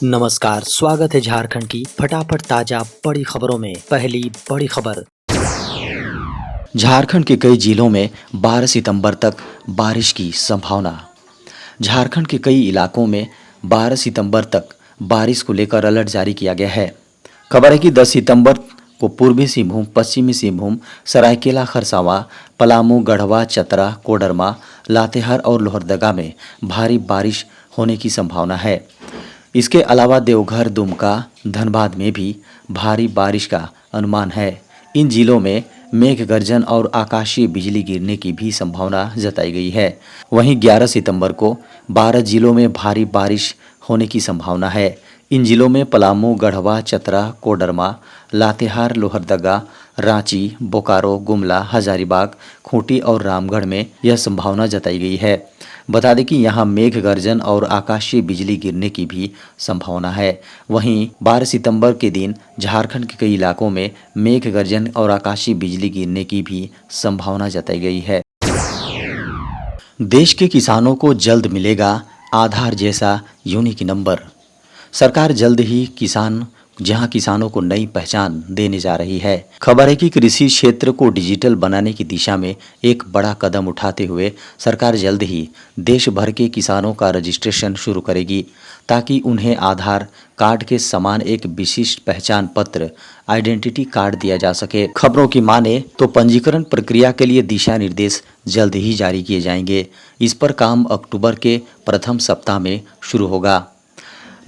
नमस्कार, स्वागत है झारखंड की फटाफट ताजा बड़ी खबरों में। पहली बड़ी खबर। झारखंड के कई जिलों में 12 सितंबर तक बारिश की संभावना। झारखंड के कई इलाकों में 12 सितंबर तक बारिश को लेकर अलर्ट जारी किया गया है। खबर है कि 10 सितंबर को पूर्वी सिंहभूम, पश्चिमी सिंहभूम, सरायकेला खरसावां, पलामू, गढ़वा, चतरा, कोडरमा, लातेहार और लोहरदगा में भारी बारिश होने की संभावना है। इसके अलावा देवघर, दुमका, धनबाद में भी भारी बारिश का अनुमान है। इन जिलों में मेघ गर्जन और आकाशीय बिजली गिरने की भी संभावना जताई गई है। वहीं 11 सितंबर को 12 जिलों में भारी बारिश होने की संभावना है। इन जिलों में पलामू, गढ़वा, चतरा, कोडरमा, लातेहार, लोहरदगा, रांची, बोकारो, गुमला, हजारीबाग, खूंटी और रामगढ़ में यह संभावना जताई गई है। बता दें कि यहाँ मेघ गर्जन और आकाशीय बिजली गिरने की भी संभावना है। वहीं 12 सितंबर के दिन झारखंड के कई इलाकों में मेघ गर्जन और आकाशीय बिजली गिरने की भी संभावना जताई गई है। देश के किसानों को जल्द मिलेगा आधार जैसा यूनिक नंबर। सरकार जल्द ही किसानों को नई पहचान देने जा रही है। खबर है कि कृषि क्षेत्र को डिजिटल बनाने की दिशा में एक बड़ा कदम उठाते हुए सरकार जल्द ही देश भर के किसानों का रजिस्ट्रेशन शुरू करेगी, ताकि उन्हें आधार कार्ड के समान एक विशिष्ट पहचान पत्र आइडेंटिटी कार्ड दिया जा सके। खबरों की माने तो पंजीकरण प्रक्रिया के लिए दिशा निर्देश जल्द ही जारी किए जाएंगे। इस पर काम अक्टूबर के प्रथम सप्ताह में शुरू होगा।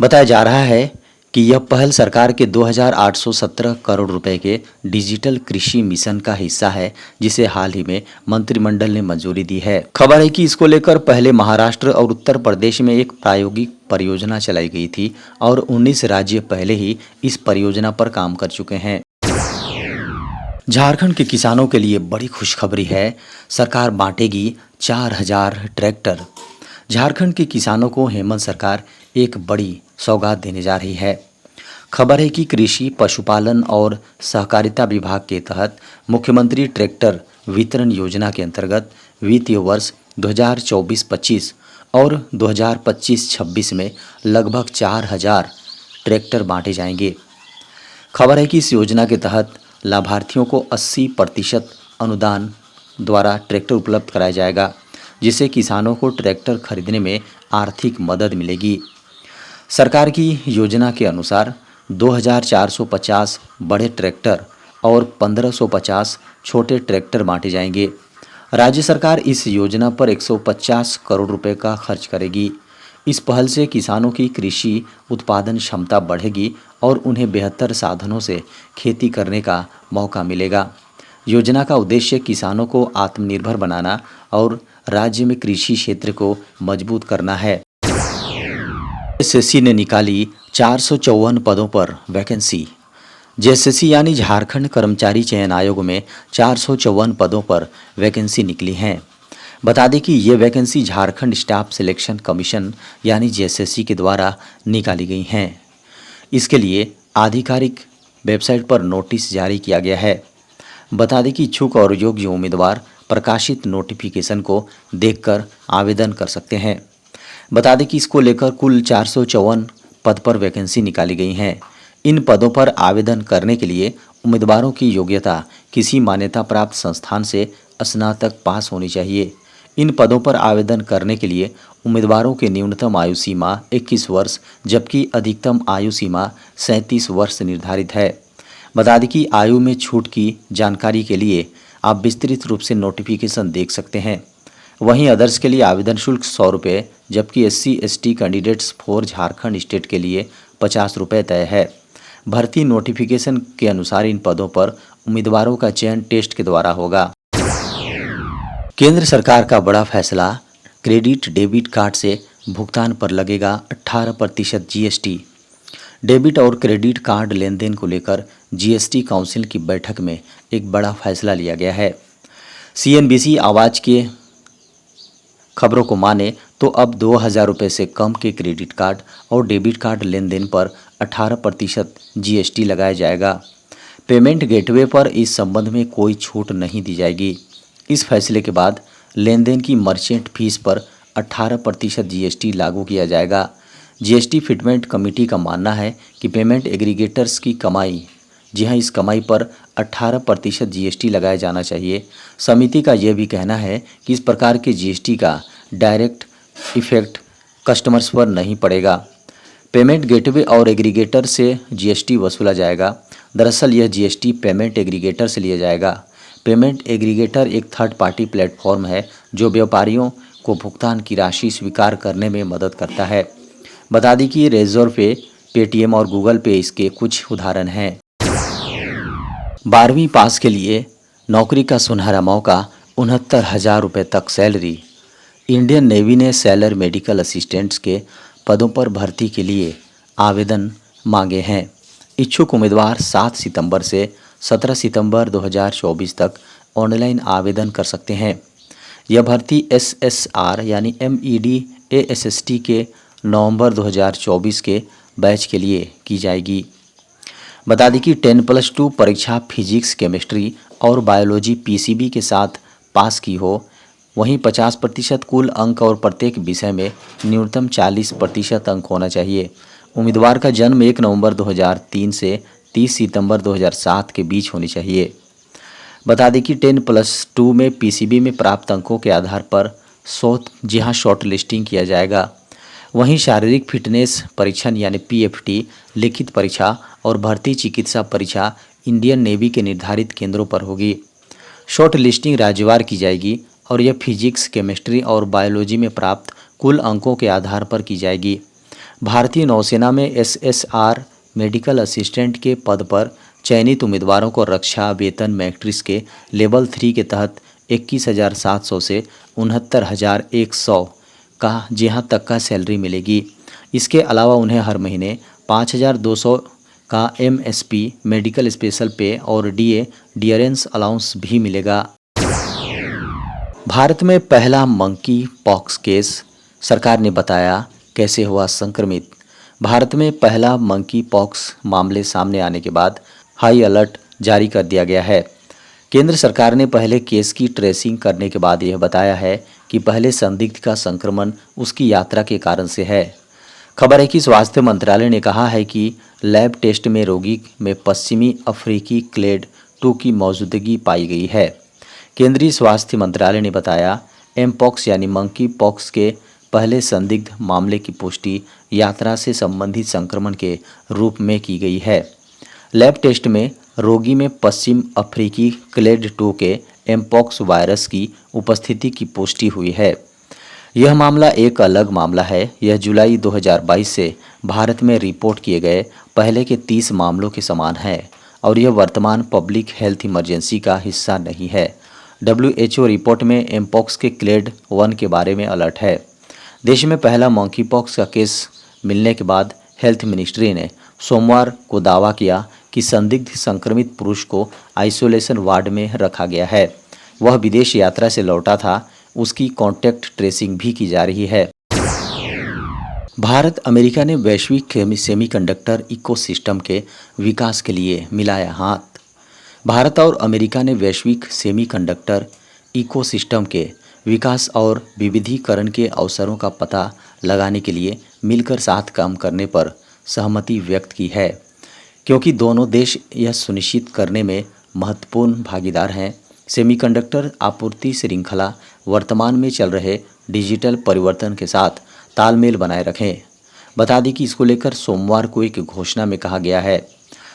बताया जा रहा है कि यह पहल सरकार के 2,817 करोड़ रुपए के डिजिटल कृषि मिशन का हिस्सा है, जिसे हाल ही में मंत्रिमंडल ने मंजूरी दी है। खबर है कि इसको लेकर पहले महाराष्ट्र और उत्तर प्रदेश में एक प्रायोगिक परियोजना चलाई गई थी और 19 राज्य पहले ही इस परियोजना पर काम कर चुके हैं। झारखंड के किसानों के लिए बड़ी खुशखबरी है। सरकार बांटेगी 4,000 ट्रैक्टर। झारखंड के किसानों को हेमंत सरकार एक बड़ी सौगात देने जा रही है। खबर है कि कृषि, पशुपालन और सहकारिता विभाग के तहत मुख्यमंत्री ट्रैक्टर वितरण योजना के अंतर्गत वित्तीय वर्ष 2024-25 और 2025-26 में लगभग 4,000 ट्रैक्टर बांटे जाएंगे। खबर है कि इस योजना के तहत लाभार्थियों को 80% अनुदान द्वारा ट्रैक्टर उपलब्ध कराया जाएगा, जिससे किसानों को ट्रैक्टर खरीदने में आर्थिक मदद मिलेगी। सरकार की योजना के अनुसार 2,450 बड़े ट्रैक्टर और 1,550 छोटे ट्रैक्टर बांटे जाएंगे। राज्य सरकार इस योजना पर 150 करोड़ रुपए का खर्च करेगी। इस पहल से किसानों की कृषि उत्पादन क्षमता बढ़ेगी और उन्हें बेहतर साधनों से खेती करने का मौका मिलेगा। योजना का उद्देश्य किसानों को आत्मनिर्भर बनाना और राज्य में कृषि क्षेत्र को मजबूत करना है। जेएसएससी ने निकाली 454 पदों पर वैकेंसी। जेएसएससी यानी झारखंड कर्मचारी चयन आयोग में 454 पदों पर वैकेंसी निकली हैं। बता दें कि ये vacancy Jharkhand staff selection commission यानी जेएसएससी के द्वारा निकाली गई हैं। इसके लिए आधिकारिक वेबसाइट पर नोटिस जारी किया गया है। बता दें कि इच्छुक और योग्य उम्मीदवार प्रकाशित नोटिफिकेशन को देखकर आवेदन कर सकते हैं। बता दें कि इसको लेकर कुल 454 पद पर वैकेंसी निकाली गई हैं। इन पदों पर आवेदन करने के लिए उम्मीदवारों की योग्यता किसी मान्यता प्राप्त संस्थान से स्नातक पास होनी चाहिए। इन पदों पर आवेदन करने के लिए उम्मीदवारों की न्यूनतम आयु सीमा 21 वर्ष जबकि अधिकतम आयु सीमा 37 वर्ष निर्धारित है। बता दें कि आयु में छूट की जानकारी के लिए आप विस्तृत रूप से नोटिफिकेशन देख सकते हैं। वहीं अदर्स के लिए आवेदन शुल्क 100 रुपये जबकि SC/ST candidates for Jharkhand state के लिए 50 रुपये तय है। भर्ती नोटिफिकेशन के अनुसार इन पदों पर उम्मीदवारों का चयन टेस्ट के द्वारा होगा। केंद्र सरकार का बड़ा फैसला, क्रेडिट डेबिट कार्ड से भुगतान पर लगेगा 18% GST। डेबिट और क्रेडिट कार्ड लेन देन को लेकर GST काउंसिल की बैठक में एक बड़ा फैसला लिया गया है। CNBC आवाज़ के खबरों को माने तो अब 2,000 रुपये से कम के क्रेडिट कार्ड और डेबिट कार्ड लेन देन पर 18% GST लगाया जाएगा। पेमेंट गेटवे पर इस संबंध में कोई छूट नहीं दी जाएगी। इस फैसले के बाद लेन देन की मर्चेंट फीस पर 18% GST लागू किया जाएगा। जीएसटी फिटमेंट कमेटी का मानना है कि पेमेंट एग्रीगेटर्स की कमाई, जी हाँ, इस कमाई पर 18% जीएसटी लगाया जाना चाहिए। समिति का यह भी कहना है कि इस प्रकार के जीएसटी का डायरेक्ट इफेक्ट कस्टमर्स पर नहीं पड़ेगा। पेमेंट गेटवे और एग्रीगेटर से जीएसटी वसूला जाएगा। दरअसल यह जीएसटी पेमेंट एग्रीगेटर से लिया जाएगा। पेमेंट एग्रीगेटर एक थर्ड पार्टी प्लेटफॉर्म है जो व्यापारियों को भुगतान की राशि स्वीकार करने में मदद करता है। बता दें कि रेज़र पे, पेटीएम और गूगल पे इसके कुछ उदाहरण हैं। 12वीं पास के लिए नौकरी का सुनहरा मौका, 69,000 रुपये तक सैलरी। इंडियन नेवी ने सैलर मेडिकल असिस्टेंट्स के पदों पर भर्ती के लिए आवेदन मांगे हैं। इच्छुक उम्मीदवार 7 सितंबर से 17 सितंबर 2024 तक ऑनलाइन आवेदन कर सकते हैं। यह भर्ती एसएसआर यानी MED ASST के नवंबर 2024 के बैच के लिए की जाएगी। बता दें कि 10+2 परीक्षा फिजिक्स, केमिस्ट्री और बायोलॉजी PCB के साथ पास की हो, वहीं 50% कुल अंक और प्रत्येक विषय में न्यूनतम 40% अंक होना चाहिए। उम्मीदवार का जन्म 1 नवंबर 2003 से 30 सितंबर 2007 के बीच होनी चाहिए। बता दें कि 10+2 में PCB में प्राप्त अंकों के आधार पर शॉर्ट लिस्टिंग किया जाएगा। वहीं शारीरिक फिटनेस परीक्षण यानी PFT, लिखित परीक्षा और भर्ती चिकित्सा परीक्षा इंडियन नेवी के निर्धारित केंद्रों पर होगी। शॉर्ट लिस्टिंग राज्यवार की जाएगी और यह फिजिक्स, केमिस्ट्री और बायोलॉजी में प्राप्त कुल अंकों के आधार पर की जाएगी। भारतीय नौसेना में SSR मेडिकल असिस्टेंट के पद पर चयनित उम्मीदवारों को रक्षा वेतन मैट्रिक्स के लेवल 3 के तहत 21,700 से 69,100 का जहाँ तक का सैलरी मिलेगी। इसके अलावा उन्हें हर महीने 5,200 का MSP मेडिकल स्पेशल पे और DA डियरेंस अलाउंस भी मिलेगा। भारत में पहला मंकी पॉक्स केस, सरकार ने बताया कैसे हुआ संक्रमित। भारत में पहला मंकी पॉक्स मामले सामने आने के बाद हाई अलर्ट जारी कर दिया गया है। केंद्र सरकार ने पहले केस की ट्रेसिंग करने के बाद यह बताया है कि पहले संदिग्ध का संक्रमण उसकी यात्रा के कारण से है। खबर है कि स्वास्थ्य मंत्रालय ने कहा है कि लैब टेस्ट में रोगी में पश्चिमी अफ्रीकी क्लेड 2 की मौजूदगी पाई गई है। केंद्रीय स्वास्थ्य मंत्रालय ने बताया एमपॉक्स यानी मंकी पॉक्स के पहले संदिग्ध मामले की पुष्टि यात्रा से संबंधित संक्रमण के रूप में की गई है। लैब टेस्ट में रोगी में पश्चिम अफ्रीकी क्लेड 2 के एमपॉक्स वायरस की उपस्थिति की पुष्टि हुई है। यह मामला एक अलग मामला है। यह जुलाई 2022 से भारत में रिपोर्ट किए गए पहले के 30 मामलों के समान है और यह वर्तमान पब्लिक हेल्थ इमरजेंसी का हिस्सा नहीं है। WHO रिपोर्ट में एमपॉक्स के क्लेड 1 के बारे में अलर्ट है। देश में पहला मंकी पॉक्स का केस मिलने के बाद हेल्थ मिनिस्ट्री ने सोमवार को दावा किया कि संदिग्ध संक्रमित पुरुष को आइसोलेशन वार्ड में रखा गया है। वह विदेश यात्रा से लौटा था। उसकी कॉन्टैक्ट ट्रेसिंग भी की जा रही है। भारत अमेरिका ने वैश्विक सेमीकंडक्टर इकोसिस्टम के विकास के लिए मिलाया हाथ। भारत और अमेरिका ने वैश्विक सेमीकंडक्टर इकोसिस्टम के विकास और विविधीकरण के अवसरों का पता लगाने के लिए मिलकर साथ काम करने पर सहमति व्यक्त की है, क्योंकि दोनों देश यह सुनिश्चित करने में महत्वपूर्ण भागीदार हैं सेमीकंडक्टर आपूर्ति श्रृंखला वर्तमान में चल रहे डिजिटल परिवर्तन के साथ तालमेल बनाए रखें। बता दें कि इसको लेकर सोमवार को एक घोषणा में कहा गया है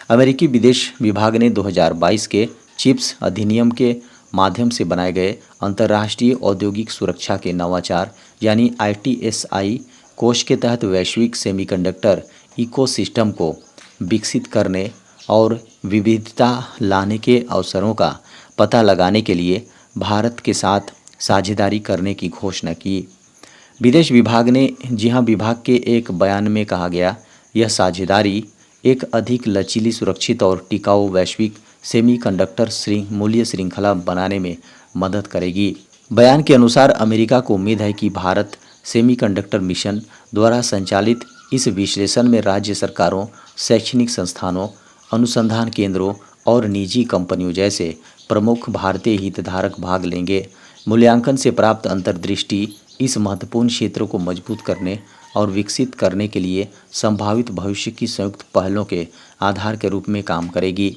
अमेरिकी विदेश विभाग ने 2022 के चिप्स अधिनियम के माध्यम से बनाए गए अंतर्राष्ट्रीय औद्योगिक सुरक्षा के नवाचार यानी ITSI कोष के तहत वैश्विक सेमीकंडक्टर इकोसिस्टम को विकसित करने और विविधता लाने के अवसरों का पता लगाने के लिए भारत के साथ साझेदारी करने की घोषणा की। विदेश विभाग ने विभाग के एक बयान में कहा गया, यह साझेदारी एक अधिक लचीली, सुरक्षित और टिकाऊ वैश्विक सेमीकंडक्टर मूल्य श्रृंखला बनाने में मदद करेगी। बयान के अनुसार अमेरिका को उम्मीद है कि भारत सेमीकंडक्टर मिशन द्वारा संचालित इस विश्लेषण में राज्य सरकारों, शैक्षणिक संस्थानों, अनुसंधान केंद्रों और निजी कंपनियों जैसे प्रमुख भारतीय हितधारक भाग लेंगे। मूल्यांकन से प्राप्त अंतर्दृष्टि इस महत्वपूर्ण क्षेत्र को मजबूत करने और विकसित करने के लिए संभावित भविष्य की संयुक्त पहलों के आधार के रूप में काम करेगी।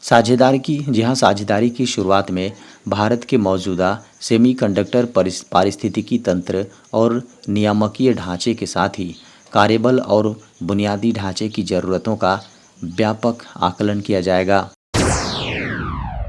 साझेदारी की शुरुआत में भारत के मौजूदा सेमीकंडक्टर पारिस्थितिकी तंत्र और नियामकीय ढांचे के साथ ही कार्यबल और बुनियादी ढांचे की ज़रूरतों का व्यापक आकलन किया जाएगा।